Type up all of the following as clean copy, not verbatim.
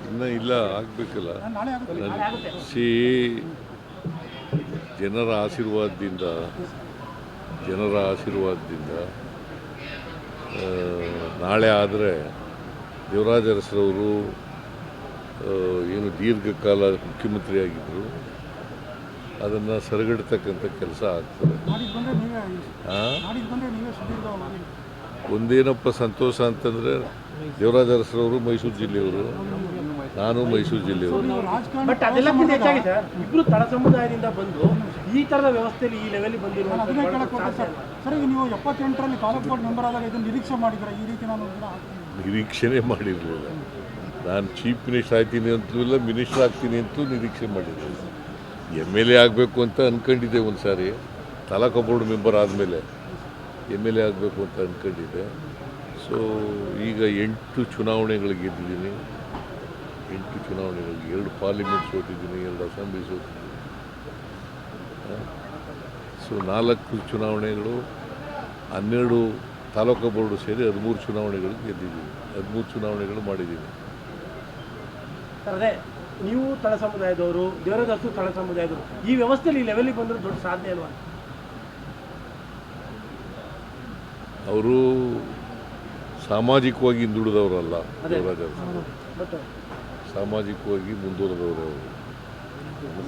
ಇನ್ನೂ ಇಲ್ಲ, ಆಗಬೇಕಲ್ಲ. ಸಿ ಜನರ ಆಶೀರ್ವಾದದಿಂದ ನಾಳೆ ಆದರೆ ದೇವರಾಜ ಅರಸರವರು ಏನು ದೀರ್ಘಕಾಲ ಮುಖ್ಯಮಂತ್ರಿ ಆಗಿದ್ದರು ಅದನ್ನು ಸರಿಗಟ್ಟತಕ್ಕಂಥ ಕೆಲಸ ಆಗ್ತದೆ. ಒಂದೇನಪ್ಪ ಸಂತೋಷ ಅಂತಂದರೆ ದೇವರಾಜ ಅರಸರವರು ಮೈಸೂರು ಜಿಲ್ಲೆಯವರು, ನಾನು ಮೈಸೂರು ಜಿಲ್ಲೆಯವರು. ಬಟ್ ಅದೆಲ್ಲಕ್ಕಿಂತ ಹೆಚ್ಚಾಗಿ ಸರ್, ಇಬ್ಬರು ತಳ ಸಮುದಾಯದಿಂದ ಬಂದು ಈ ಥರದ ವ್ಯವಸ್ಥೆಯಲ್ಲಿ ಈ ಲೆವೆಲ್ ಬಂದಿರುವ ಸರ್, ಈಗ ನೀವು 78ರಲ್ಲಿ ತಾಲೂಕು ಬೋರ್ಡ್ ಮೆಂಬರ್ ಆದಾಗ ಇದನ್ನು ನಿರೀಕ್ಷೆ ಮಾಡಿದ್ರೆ ಈ ರೀತಿ ನಾನು ನಿರೀಕ್ಷೆನೇ ಮಾಡಿರಲಿಲ್ಲ. ನಾನು ಚೀಫ್ ಮಿನಿಸ್ಟರ್ ಆಗ್ತೀನಿ ಅಂತಲೂ ಇಲ್ಲ, ಮಿನಿಸ್ಟರ್ ಆಗ್ತೀನಿ ಅಂತಲೂ ನಿರೀಕ್ಷೆ ಮಾಡಿರಲಿಲ್ಲ. MLA ಆಗಬೇಕು ಅಂತ ಅಂದ್ಕೊಂಡಿದ್ದೆ ಒಂದು ಸಾರಿ, ತಾಲೂಕು ಬೋರ್ಡ್ ಮೆಂಬರ್ ಆದಮೇಲೆ MLA ಆಗಬೇಕು ಅಂತ ಅಂದ್ಕೊಂಡಿದ್ದೆ. ಸೊ ಈಗ 8 ಚುನಾವಣೆಗಳು ಗೆದ್ದಿದ್ದೀನಿ. 8 ಚುನಾವಣೆಗಳಿಗೆ 2 ಪಾರ್ಲಿಮೆಂಟ್ ಸೋತಿದ್ದೀನಿ, 2 ಅಸೆಂಬ್ಲಿ ಸೋತಿದ್ದೀನಿ. ಸೊ 4 ಚುನಾವಣೆಗಳು, 12 ತಾಲೂಕು ಬೋರ್ಡು ಸೇರಿ 13 ಚುನಾವಣೆಗಳು ಗೆದ್ದಿದ್ದೀನಿ, 13 ಚುನಾವಣೆಗಳು ಮಾಡಿದ್ದೀನಿ. ಅದೇ ನೀವು ತಳ ಸಮುದಾಯದವರು, ದೇವರಾಜ ಅರಸು ತಳ ಸಮುದಾಯದವರು, ಈ ವ್ಯವಸ್ಥೆಯಲ್ಲಿ ಈ ಲೆವೆಲ್ಗೆ ಬಂದ್ರೆ ದೊಡ್ಡ ಸಾಧನೆ ಅಲ್ವಾ? ಅವರು ಸಾಮಾಜಿಕವಾಗಿ ಹಿಂದುಳಿದವರಲ್ಲ ದೇವರಾಜ ಅರಸು, ಸಾಮಾಜಿಕವಾಗಿ ಮುಂದುವರೆದವರು ಅವರು.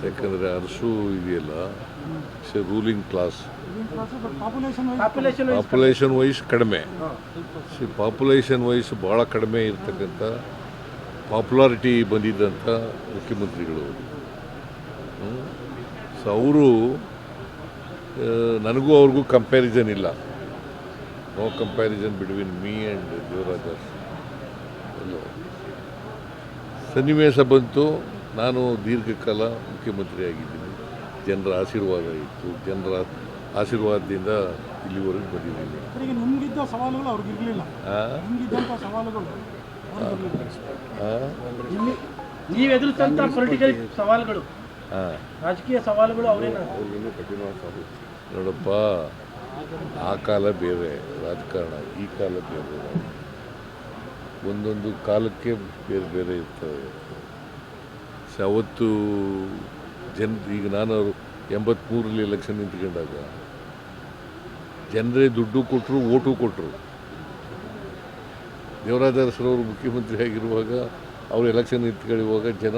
ಯಾಕಂದರೆ ಅರಸು ಇದೆಯಲ್ಲ, ರೂಲಿಂಗ್ ಕ್ಲಾಸ್, ಪಾಪ್ಯುಲೇಷನ್ ವೈಸ್ ಕಡಿಮೆ, ಪಾಪ್ಯುಲೇಷನ್ ವೈಸ್ ಭಾಳ ಕಡಿಮೆ ಇರ್ತಕ್ಕಂಥ ಪಾಪ್ಯುಲಾರಿಟಿ ಬಂದಿದ್ದಂಥ ಮುಖ್ಯಮಂತ್ರಿಗಳು. ಸೊ ಅವರು, ನನಗೂ ಅವ್ರಿಗೂ ಕಂಪ್ಯಾರಿಸನ್ ಇಲ್ಲ, no comparison between me and Devaraj Urs. ಸನ್ನಿವೇಶ ಬಂತು, ನಾನು ದೀರ್ಘಕಾಲ ಮುಖ್ಯಮಂತ್ರಿ ಆಗಿದ್ದೀನಿ, ಜನರ ಆಶೀರ್ವಾದ ಇತ್ತು, ಜನರ ಆಶೀರ್ವಾದದಿಂದ ಇಲ್ಲಿವರೆಗೂ ಬಂದಿದ್ದೀನಿ. ನಿಮಗಿದ್ದ ಸವಾಲುಗಳು ಅವ್ರಿಗಿರಲಿಲ್ಲ, ಸವಾಲುಗಳು ನೀವು ಎದುರಿಸಂತ ಪೊಲಿಟಿಕಲ್ ಸವಾಲುಗಳು, ರಾಜಕೀಯ ಸವಾಲುಗಳು ಅವರೇನ? ನೋಡಪ್ಪ, ಆ ಕಾಲ ಬೇರೆ ರಾಜಕಾರಣ, ಈ ಕಾಲ ಬೇರೆ. ಒಂದೊಂದು ಕಾಲಕ್ಕೆ ಬೇರೆ ಬೇರೆ ಇರ್ತವೆ. ಅವತ್ತು ಈಗ ನಾನು 83ರಲ್ಲಿ ಎಲೆಕ್ಷನ್ ನಿಂತ್ಕೊಂಡಾಗ ಜನರೇ ದುಡ್ಡು ಕೊಟ್ಟರು, ಓಟು ಕೊಟ್ಟರು. ದೇವರಾಜ ಅರಸರವರು ಮುಖ್ಯಮಂತ್ರಿ ಆಗಿರುವಾಗ, ಅವರು ಎಲೆಕ್ಷನ್ ನಿಂತ್ಕೊಳ್ಳುವಾಗ ಜನ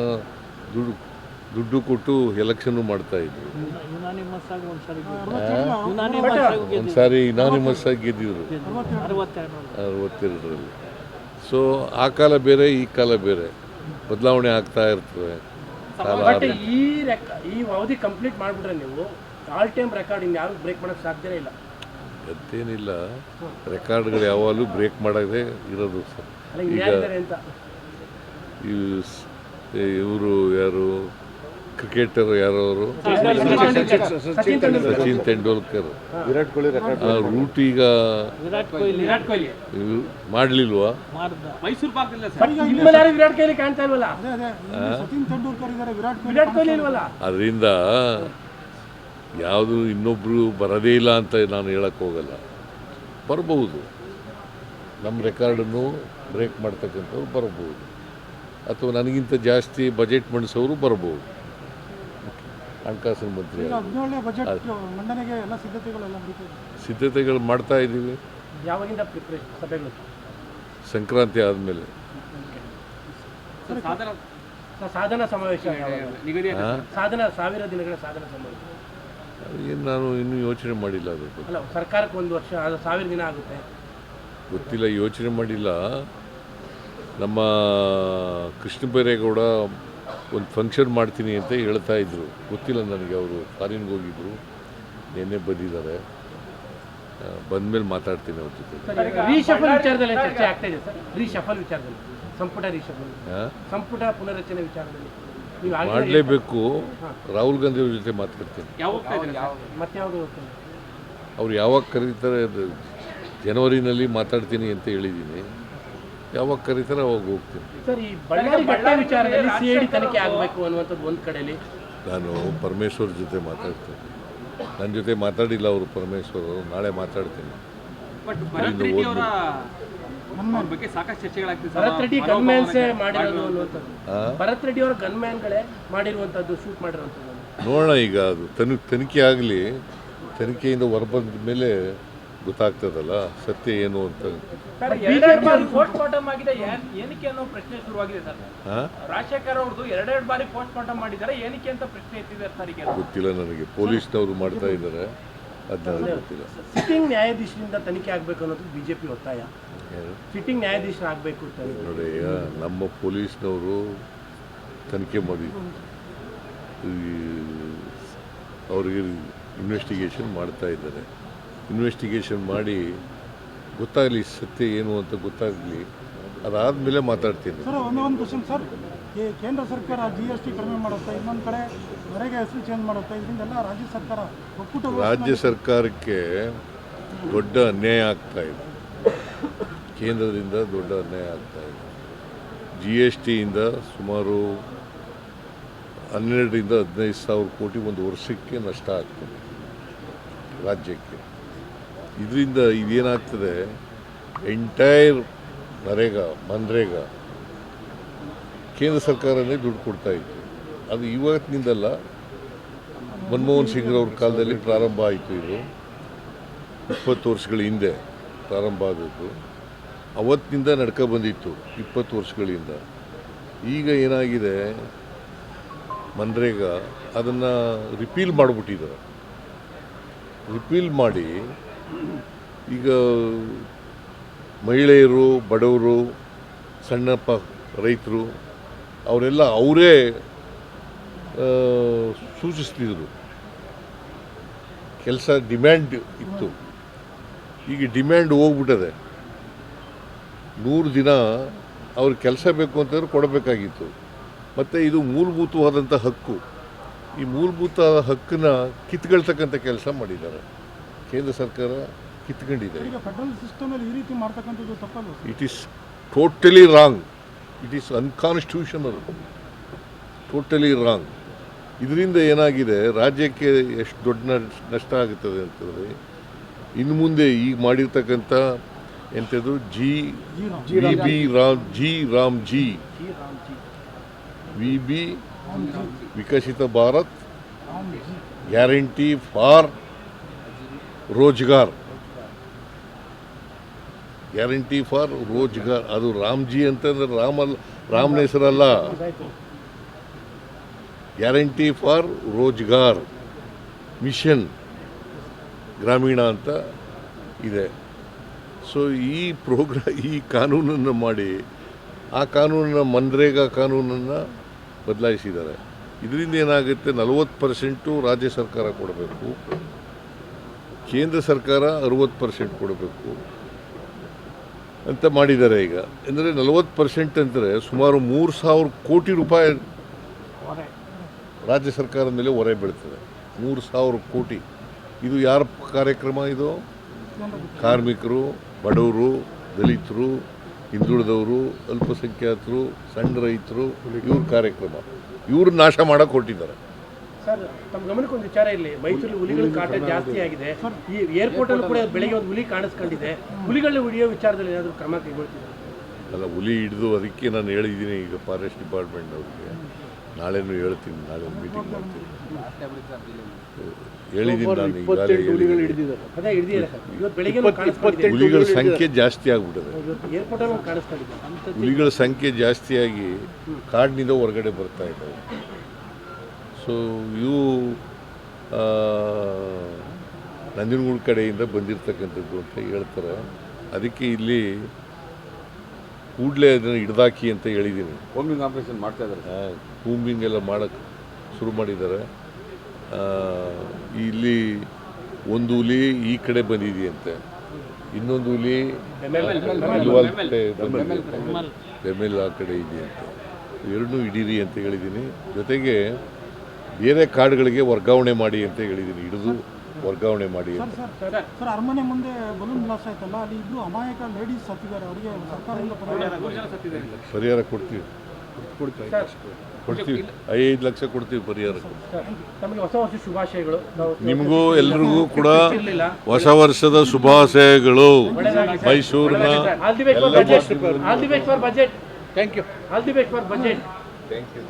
ದುಡ್ಡು ಕೊಟ್ಟು ಎಲೆಕ್ಷನ್ನು ಮಾಡ್ತಾಯಿದ್ರು. ಒಂದು ಸಾರಿ ಇನಾನಿಮಸ್ ಆಗಿ ಗೆದ್ದಿದ್ರು 62ರಲ್ಲಿ. ಸೊ ಆ ಕಾಲ ಬೇರೆ, ಈ ಕಾಲ ಬೇರೆ, ಬದಲಾವಣೆ ಆಗ್ತಾ ಇರ್ತವೆ. ಈ ಅವಧಿ ಕಂಪ್ಲೀಟ್ ಮಾಡಿಬಿಟ್ರೆ ನೀವು ಆಲ್ ಟೈಮ್ ರೆಕಾರ್ಡ್ ಇನ್ಯಾರು ಬ್ರೇಕ್ ಮಾಡೋಕ್ಕೆ ಸಾಧ್ಯನೇ ಇಲ್ಲ. ಅಂತೇನಿಲ್ಲ, ರೆಕಾರ್ಡ್ಗಳು ಯಾವಾಗಲೂ ಬ್ರೇಕ್ ಮಾಡೋದೇ ಇರೋದು. ಈಗ ಇವರು ಯಾರು ಕ್ರಿಕೆಟರ್ ಯಾರವರು, ಸಚಿನ್ ತೆಂಡೂಲ್ಕರ್, ವಿರಾಟ್ ಕೊಹ್ಲಿ ರೂಟ್ ಈಗ ಮಾಡಲಿಲ್ವಾ? ಮೈಸೂರು ವಿರಾಟ್ ಕೊಹ್ಲಿ ಕಾಣ್ತಾ ಇಲ್ವಲ್ಲ, ವಿರಾಟ್ ಕೊಹ್ಲಿ ಇಲ್ವಲ್ಲ. ಅದರಿಂದ ಯಾವುದು ಇನ್ನೊಬ್ಬರು ಬರೋದೇ ಇಲ್ಲ ಅಂತ ನಾನು ಹೇಳಕ್ಕೆ ಹೋಗಲ್ಲ. ಬರ್ಬೋದು, ನಮ್ಮ ರೆಕಾರ್ಡನ್ನು ಬ್ರೇಕ್ ಮಾಡ್ತಕ್ಕಂಥವ್ರು ಬರ್ಬೋದು, ಅಥವಾ ನನಗಿಂತ ಜಾಸ್ತಿ ಬಜೆಟ್ ಮಂಡಿಸೋರು ಬರ್ಬೋದು. ಹಣಕಾಸಿನ ಮಂತ್ರಿ ಸಿದ್ಧತೆಗಳು ಮಾಡ್ತಾ ಇದ್ದೀವಿ. ಯಾವಾಗಿಂದ ಸಭೆಗಳು? ಸಂಕ್ರಾಂತಿ ಆದಮೇಲೆ. ಸಾಧನಾ ಸಮಾವೇಶ, ಸಾಧನಾ 1000 ದಿನಗಳ ಸಾಧನಾ ಸಮಾವೇಶ ಏನು ನಾನು ಇನ್ನೂ ಯೋಚನೆ ಮಾಡಿಲ್ಲ. ಅದ್ರ ಬಗ್ಗೆ ಅಲ್ಲ, ಸರ್ಕಾರಕ್ಕೆ 1 ವರ್ಷ, ಅದು 1000 ದಿನ ಆಗುತ್ತೆ, ಗೊತ್ತಿಲ್ಲ, ಯೋಚನೆ ಮಾಡಿಲ್ಲ. ನಮ್ಮ ಕೃಷ್ಣ ಬೈರೇಗೌಡ ಒಂದು ಫಂಕ್ಷನ್ ಮಾಡ್ತೀನಿ ಅಂತ ಹೇಳ್ತಾ ಇದ್ರು, ಗೊತ್ತಿಲ್ಲ ನನಗೆ. ಅವರು ಫಾರಿನ್ಗೆ ಹೋಗಿದ್ರು, ನಿನ್ನೆ ಬಂದಿದ್ದಾರೆ. ಬಂದಮೇಲೆ ಮಾತಾಡ್ತೀನಿ ಅವ್ರ ಜೊತೆ. ರೀಶಫಲ್ ವಿಚಾರದಲ್ಲಿ ಚರ್ಚೆ ಆಗ್ತಾ ಇದೆ ಸರ್. ರೀಶಫಲ್ ವಿಚಾರದಲ್ಲಿ, ಸಂಪುಟ ರೀಶಫಲ್, ಸಂಪುಟ ಪುನರಚನೆ ವಿಚಾರದಲ್ಲಿ ಮಾಡಲೇಬೇಕು. ರಾಹುಲ್ ಗಾಂಧಿ ಅವ್ರ ಜೊತೆ ಮಾತಾಡ್ತೀನಿ. ಮತ್ತೆ ಯಾವುದು ಅವ್ರು ಯಾವಾಗ ಕರೀತಾರೆ, ಜನವರಿನಲ್ಲಿ ಮಾತಾಡ್ತೀನಿ ಅಂತ ಹೇಳಿದ್ದೀನಿ. ಯಾವಾಗ ಕರೀತಾರೆ ಅವಾಗ ಹೋಗ್ತೀನಿ. ಸರ್, ಈ ಬಳ್ಳಾರಿ ಘಟನೆ ವಿಚಾರದಲ್ಲಿ CID ತನಿಖೆ ಆಗಬೇಕು ಅನ್ನುವಂಥದ್ದು ಒಂದು ಕಡೆಯಲ್ಲಿ ನಾನು ಪರಮೇಶ್ವರ್ ಜೊತೆ ಮಾತಾಡ್ತೀನಿ. ನನ್ನ ಜೊತೆ ಮಾತಾಡಿಲ್ಲ ಅವರು, ಪರಮೇಶ್ವರ್ ಅವರು. ನಾಳೆ ಮಾತಾಡ್ತೀನಿ. ಅವ್ರ ಬಗ್ಗೆ ಸಾಕಷ್ಟು ಚರ್ಚೆಗಳಾಗ್ತಿದೆ ಸರ್. ಭರತ್ ರೆಡ್ಡಿ ಗನ್ಮ್ಯಾನ್ಸೇ ಮಾಡಿರೋದು ಅನ್ನುವಂಥದ್ದು, ಭರತ್ ರೆಡ್ಡಿ ಅವರ ಗನ್ಮ್ಯಾನ್ಗಳೇ ಮಾಡಿರುವಂಥದ್ದು, ಶೂಟ್ ಮಾಡಿರುವಂಥದ್ದು. ನೋಡೋಣ, ಈಗ ಅದು ತನಿಖೆ ಆಗಲಿ, ತನಿಖೆಯಿಂದ ಹೊರಬಂದ ಮೇಲೆ ಗೊತ್ತಾಗ್ತದಲ್ಲ ಸತ್ಯ ಏನು ಅಂತ. ಎರಡೆರಡು ಬಾರಿ ಪೋಸ್ಟ್ ಮಾರ್ಟಮ್ ಆಗಿದೆ, ಏನಕ್ಕೆ ಅನ್ನೋ ಪ್ರಶ್ನೆ ಶುರುವಾಗಿದೆ ಸರ್. ಹಾಂ, ರಾಜಶೇಖರ್ ಅವ್ರದ್ದು ಎರಡೆರಡು ಬಾರಿ ಪೋಸ್ಟ್ ಮಾರ್ಟಮ್ ಮಾಡಿದ್ದಾರೆ, ಏನಕ್ಕೆ ಅಂತ ಪ್ರಶ್ನೆ ಎತ್ತಿದ್ದಾರೆ ಸರ್. ಈಗ ಗೊತ್ತಿಲ್ಲ ನನಗೆ, ಪೊಲೀಸ್ನವರು ಮಾಡ್ತಾ ಇದ್ದಾರೆ, ಅದು ನನಗೆ ಗೊತ್ತಿಲ್ಲ. ಸಿಟ್ಟಿಂಗ್ ನ್ಯಾಯಾಧೀಶರಿಂದ ತನಿಖೆ ಆಗಬೇಕು ಅನ್ನೋದು ಬಿಜೆಪಿ ಒತ್ತಾಯ. ಏನು? ಸಿಟ್ಟಿಂಗ್ ನ್ಯಾಯಾಧೀಶರಾಗಬೇಕು ಅಂತ ನೋಡಿ, ನಮ್ಮ ಪೊಲೀಸ್ನವರು ತನಿಖೆ ಮಾಡಿ ಅವರಿಗೆ ಇನ್ವೆಸ್ಟಿಗೇಷನ್ ಮಾಡ್ತಾ ಇದ್ದಾರೆ. ಇನ್ವೆಸ್ಟಿಗೇಷನ್ ಮಾಡಿ ಗೊತ್ತಾಗಲಿ ಸತ್ಯ ಏನು ಅಂತ ಗೊತ್ತಾಗಲಿ, ಅದಾದಮೇಲೆ ಮಾತಾಡ್ತೀನಿ. ಸರ್ ಒಂದು ಕ್ವಶನ್ ಸರ್, ಕೇಂದ್ರ ಸರ್ಕಾರ GST ಕಡಿಮೆ ಮಾಡುತ್ತೆ, ಇನ್ನೊಂದು ಕಡೆ ಹೊರಗೆ ಹೆಸರು ಚೇಂಜ್ ಮಾಡುತ್ತೆ, ಇದರಿಂದೆಲ್ಲ ರಾಜ್ಯ ಸರ್ಕಾರ ಒಕ್ಕೂಟ ರಾಜ್ಯ ಸರ್ಕಾರಕ್ಕೆ ದೊಡ್ಡ ಅನ್ಯಾಯ ಆಗ್ತಾ ಇದೆ, ಕೇಂದ್ರದಿಂದ ದೊಡ್ಡ ಅನ್ಯಾಯ ಆಗ್ತಾ ಇದೆ. GSTಯಿಂದ ಸುಮಾರು 12ರಿಂದ 15 ಸಾವಿರ ಕೋಟಿ ಒಂದು ವರ್ಷಕ್ಕೆ ನಷ್ಟ ಆಗ್ತದೆ ರಾಜ್ಯಕ್ಕೆ. ಇದರಿಂದ ಇದೇನಾಗ್ತದೆ, ಎಂಟೈರ್ ಮನ್ರೇಗಾ ಕೇಂದ್ರ ಸರ್ಕಾರನೇ ದುಡ್ಡು ಕೊಡ್ತಾ ಇತ್ತು. ಅದು ಇವತ್ತಿನಿಂದಲ್ಲ, ಮನಮೋಹನ್ ಸಿಂಗ್ರವ್ರ ಕಾಲದಲ್ಲಿ ಪ್ರಾರಂಭ ಆಯಿತು. ಇದು 20 ವರ್ಷಗಳ ಹಿಂದೆ ಪ್ರಾರಂಭ ಆದದ್ದು, ಅವತ್ತಿನಿಂದ ನಡ್ಕೊ ಬಂದಿತ್ತು 20 ವರ್ಷಗಳಿಂದ. ಈಗ ಏನಾಗಿದೆ, ಮನ್ರೇಗಾ ಅದನ್ನು ರಿಪೀಲ್ ಮಾಡಿಬಿಟ್ಟಿದ್ದಾರೆ. ರಿಪೀಲ್ ಮಾಡಿ ಈಗ ಮಹಿಳೆಯರು, ಬಡವರು, ಸಣ್ಣ ರೈತರು ಅವರೆಲ್ಲ ಅವರೇ ಸೂಚಿಸ್ತಿದ್ರು. ಕೆಲಸ ಡಿಮ್ಯಾಂಡ್ ಇತ್ತು, ಈಗ ಡಿಮ್ಯಾಂಡ್ ಹೋಗ್ಬಿಟ್ಟದೆ. 100 ದಿನ ಅವ್ರಿಗೆ ಕೆಲಸ ಬೇಕು ಅಂತಂದ್ರೆ ಕೊಡಬೇಕಾಗಿತ್ತು. ಮತ್ತು ಇದು ಮೂಲಭೂತವಾದಂಥ ಹಕ್ಕು. ಈ ಮೂಲಭೂತ ಹಕ್ಕನ್ನ ಕಿತ್ಕೊಳ್ತಕ್ಕಂಥ ಕೆಲಸ ಮಾಡಿದ್ದಾರೆ ಕೇಂದ್ರ ಸರ್ಕಾರ, ಕಿತ್ಕೊಂಡಿದೆ. ಈಗ ಫೆಡರಲ್ ಸಿಸ್ಟಮಲ್ಲಿ ಈ ರೀತಿ ಮಾಡ್ತಕ್ಕಂಥದ್ದು ತಪ್ಪಲ್ಲ? It is totally wrong, it is unconstitutional, totally wrong. ಇದರಿಂದ ಏನಾಗಿದೆ, ರಾಜ್ಯಕ್ಕೆ ಎಷ್ಟು ದೊಡ್ಡ ನಷ್ಟ ಆಗುತ್ತದೆ ಅಂತಂದರೆ, ಇನ್ನು ಮುಂದೆ ಈಗ ಮಾಡಿರ್ತಕ್ಕಂಥ ಎಂಥದ್ದು VB Viksit Bharat guarantee for Rozgar, guarantee for Rozgar. ಅದು ರಾಮ್ಜಿ ಅಂತಂದ್ರೆ ರಾಮನ ಹೆಸರಲ್ಲ, ಗ್ಯಾರಂಟಿ ಫಾರ್ ರೋಜ್ಗಾರ್ ಮಿಷನ್ ಗ್ರಾಮೀಣ ಅಂತ ಇದೆ. ಸೊ ಈ ಕಾನೂನನ್ನು ಮಾಡಿ ಆ ಕಾನೂನನ್ನು ಮನ್ರೇಗಾ ಕಾನೂನನ್ನು ಬದಲಾಯಿಸಿದ್ದಾರೆ. ಇದರಿಂದ ಏನಾಗುತ್ತೆ, 40% ರಾಜ್ಯ ಸರ್ಕಾರ ಕೊಡಬೇಕು, ಕೇಂದ್ರ ಸರ್ಕಾರ 60% ಕೊಡಬೇಕು ಅಂತ ಮಾಡಿದ್ದಾರೆ. ಈಗ ಅಂದರೆ 40% ಅಂದರೆ ಸುಮಾರು 3,000 ಕೋಟಿ ರೂಪಾಯಿ ರಾಜ್ಯ ಸರ್ಕಾರದ ಮೇಲೆ ಹೊರೆ ಬೀಳ್ತದೆ. 3,000 ಕೋಟಿ. ಇದು ಯಾರ ಕಾರ್ಯಕ್ರಮ? ಇದು ಕಾರ್ಮಿಕರು, ಬಡವರು, ದಲಿತರು, ಹಿಂದುಳಿದವರು, ಅಲ್ಪಸಂಖ್ಯಾತರು, ಸಣ್ಣ ರೈತರು, ಇವ್ರ ಕಾರ್ಯಕ್ರಮ. ಇವ್ರು ನಾಶ ಮಾಡಕ್ಕೆ ಹೊರಟಿದ್ದಾರೆ. ಸರ್, ತಮ್ಮ ಗಮನಕ್ಕೆ ಒಂದು ವಿಚಾರ ಇಲ್ಲಿ, ಮೈಸೂರಲ್ಲಿ ಹುಲಿಗಳ ಕಾಟ ಜಾಸ್ತಿ ಆಗಿದೆ. ಈ ಏರ್ಪೋರ್ಟಲ್ಲೂ ಕೂಡ ಬೆಳಗ್ಗೆ ಒಂದು ಹುಲಿ ಕಾಣಿಸ್ಕೊಂಡಿದೆ. ಹುಲಿಗಳನ್ನ ಹಿಡಿಯೋ ವಿಚಾರದಲ್ಲಿ ಏನಾದರೂ ಕ್ರಮ ಕೈಗೊಳ್ತಿದ್ದಾರೆ? ಅಲ್ಲ, ಹುಲಿ ಹಿಡಿದು ಅದಕ್ಕೆ ನಾನು ಹೇಳಿದ್ದೀನಿ ಈಗ ಫಾರೆಸ್ಟ್ ಡಿಪಾರ್ಟ್ಮೆಂಟ್ ಅವ್ರಿಗೆ. ನಾಳೆನೂ ಹೇಳ್ತೀನಿ, ನಾಳೆ ಮೀಟಿಂಗ್ ಮಾಡ್ತೀನಿ. ಹೇಳಿದ್ದೀನಿ ನಾನು ಈಗಾಗಲೇ. ಅದೇ ಹಿಡಿದಿಲ್ಲ ಸರ್, ಇವತ್ತು ಬೆಳಗ್ಗೆ ಕಾಣಿಸ್ಕೊಂಡಿದೆ. ಹುಲಿಗಳ ಸಂಖ್ಯೆ ಜಾಸ್ತಿ ಆಗ್ಬಿಟ್ಟಿದೆ. ಏರ್ಪೋರ್ಟಲ್ಲಿ ಕಾಣಿಸ್ಕೊಂಡಿದೆ. ಹುಲಿಗಳ ಸಂಖ್ಯೆ ಜಾಸ್ತಿಯಾಗಿ ಕಾಡಿನಿಂದ ಹೊರಗಡೆ ಬರ್ತಾ ಇದ್ದಾವೆ. ಸೊ ಇವು ನಂಜನಗೂಡು ಕಡೆಯಿಂದ ಬಂದಿರತಕ್ಕಂಥದ್ದು ಅಂತ ಹೇಳ್ತಾರೆ. ಅದಕ್ಕೆ ಇಲ್ಲಿ ಕೂಡಲೇ ಅದನ್ನು ಹಿಡ್ದಾಕಿ ಅಂತ ಹೇಳಿದ್ದೀನಿ. ಕೂಂಬಿಂಗ್ ಆಪರೇಷನ್ ಮಾಡ್ತಾ ಇದ್ದಾರೆ. ಕೂಂಬಿಂಗ್ ಎಲ್ಲ ಮಾಡೋಕ್ಕೆ ಶುರು ಮಾಡಿದ್ದಾರೆ. ಇಲ್ಲಿ ಒಂದು ಹುಲಿ ಈ ಕಡೆ ಬಂದಿದೆಯಂತೆ, ಇನ್ನೊಂದು ಹುಲಿ ಬೆಮೆಲ್ ಆ ಕಡೆ ಇದೆಯಂತೆ. ಎರಡನ್ನೂ ಹಿಡೀರಿ ಅಂತ ಹೇಳಿದ್ದೀನಿ. ಜೊತೆಗೆ ಬೇರೆ ಕಾಡುಗಳಿಗೆ ವರ್ಗಾವಣೆ ಮಾಡಿ ಅಂತ ಹೇಳಿದ್ದೀನಿ, ಹಿಡಿದು ವರ್ಗಾವಣೆ ಮಾಡಿ ಅಂತ. ಸರ್, ಅರಮನೆ ಮುಂದೆ ಬಲೂನ್ ಬ್ಲಾಸ್ಟ್ ಆಯ್ತಲ್ಲ, ಅಲ್ಲಿ ಇಬ್ಬರು ಅಮಾಯಕ ಲೇಡೀಸ್ ಸತ್ತಿದ್ದಾರೆ, ಅವರಿಗೆ ಸರ್ಕಾರದಿಂದ ಪರಿಹಾರ ಕೊಡ್ತೀವಿ. ಕೊಡ್ತೀವಿ 5 ಲಕ್ಷ ಕೊಡ್ತೀವಿ ಪರಿಹಾರಕ್ಕೆ. ಸರ್, ತಮಗೆ ಹೊಸ ವರ್ಷ ಶುಭಾಶಯಗಳು. ನಿಮಗೂ ಎಲ್ರಿಗೂ ಕೂಡ ಇರ್ಲಿಲ್ಲ. ಹೊಸ ವರ್ಷದ ಶುಭಾಶಯಗಳು. ಮೈಸೂರಿನ all the best for budget. All the best for budget. Thank you. All the best for budget. Thank you.